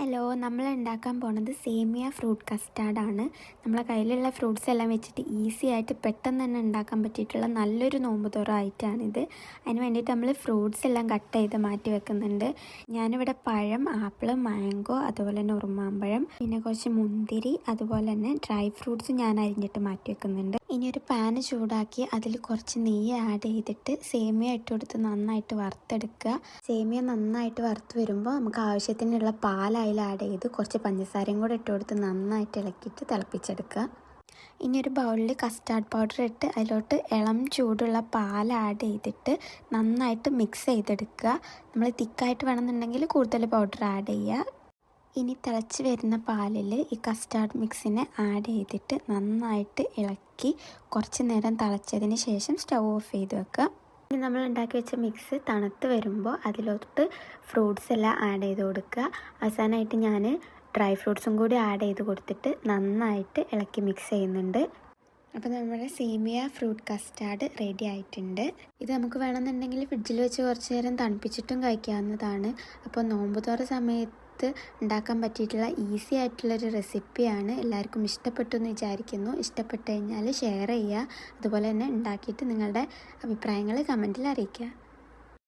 Hello, നമ്മൾ ഉണ്ടാക്കാൻ പോണത് സേമിയ ഫ്രൂട്ട് കസ്റ്റാർഡാണ്. നമ്മളെ കയ്യിലുള്ള ഫ്രൂട്ട്സ് എല്ലാം വെച്ചിട്ട് ഈസി ആയിട്ട് പെട്ടെന്ന് തന്നെ ഉണ്ടാക്കാൻ പറ്റിയിട്ടുള്ള നല്ലൊരു നോമ്പ് തുറ ആയിട്ടാണിത്. അതിന് വേണ്ടിയിട്ട് നമ്മൾ ഫ്രൂട്ട്സ് എല്ലാം കട്ട് ചെയ്ത് മാറ്റി വെക്കുന്നുണ്ട്. ഞാനിവിടെ പഴം, ആപ്പിൾ, മാംഗോ, അതുപോലെ തന്നെ ഉറുമാമ്പഴം, പിന്നെ കുറച്ച് മുന്തിരി, അതുപോലെ തന്നെ ഡ്രൈ ഫ്രൂട്ട്സ് ഞാൻ അരിഞ്ഞിട്ട് മാറ്റി വെക്കുന്നുണ്ട്. ഇനി ഒരു പാന് ചൂടാക്കി അതിൽ കുറച്ച് നെയ്യ് ആഡ് ചെയ്തിട്ട് സേമിയ ഇട്ട് കൊടുത്ത് നന്നായിട്ട് വറുത്തെടുക്കുക. സേമിയ നന്നായിട്ട് വറുത്ത് വരുമ്പോൾ നമുക്ക് ആവശ്യത്തിനുള്ള പാൽ അതിൽ ആഡ് ചെയ്ത് കുറച്ച് പഞ്ചസാരയും കൂടെ ഇട്ട് കൊടുത്ത് നന്നായിട്ട് ഇളക്കിയിട്ട് തിളപ്പിച്ചെടുക്കുക. ഇനി ഒരു ബൗളിൽ കസ്റ്റാർഡ് പൗഡർ ഇട്ട് അതിലോട്ട് ഇളം ചൂടുള്ള പാൽ ആഡ് ചെയ്തിട്ട് നന്നായിട്ട് മിക്സ് ചെയ്തെടുക്കുക. നമ്മൾ തിക്കായിട്ട് വേണമെന്നുണ്ടെങ്കിൽ കൂടുതൽ പൗഡർ ആഡ് ചെയ്യുക. ഇനി തിളച്ച് വരുന്ന പാലിൽ ഈ കസ്റ്റാർഡ് മിക്സിനെ ആഡ് ചെയ്തിട്ട് നന്നായിട്ട് ഇളക്കി കുറച്ച് നേരം തിളച്ചതിന് ശേഷം സ്റ്റൗ ഓഫ് ചെയ്ത് വെക്കുക. ഇനി നമ്മൾ ഉണ്ടാക്കി വെച്ച മിക്സ് തണുത്ത് വരുമ്പോൾ അതിലോട്ട് ഫ്രൂട്ട്സ് എല്ലാം ആഡ് ചെയ്ത് കൊടുക്കുക. അവസാനമായിട്ട് ഞാൻ ഡ്രൈ ഫ്രൂട്ട്സും കൂടി ആഡ് ചെയ്ത് കൊടുത്തിട്ട് നന്നായിട്ട് ഇളക്കി മിക്സ് ചെയ്യുന്നുണ്ട്. അപ്പോൾ നമ്മുടെ സേമിയ ഫ്രൂട്ട് കസ്റ്റാർഡ് റെഡി ആയിട്ടുണ്ട്. ഇത് നമുക്ക് വേണമെന്നുണ്ടെങ്കിൽ ഫ്രിഡ്ജിൽ വെച്ച് കുറച്ച് നേരം തണുപ്പിച്ചിട്ടും കഴിക്കാവുന്നതാണ്. അപ്പോൾ നോമ്പ് തുറ സമയത്ത് ഉണ്ടാക്കാൻ പറ്റിയിട്ടുള്ള ഈസി ആയിട്ടുള്ളൊരു റെസിപ്പിയാണ്. എല്ലാവർക്കും ഇഷ്ടപ്പെട്ടു എന്ന് വിചാരിക്കുന്നു. ഇഷ്ടപ്പെട്ട് കഴിഞ്ഞാൽ ഷെയർ ചെയ്യുക. അതുപോലെ തന്നെ ഉണ്ടാക്കിയിട്ട് നിങ്ങളുടെ അഭിപ്രായങ്ങൾ കമൻറ്റിൽ അറിയിക്കുക.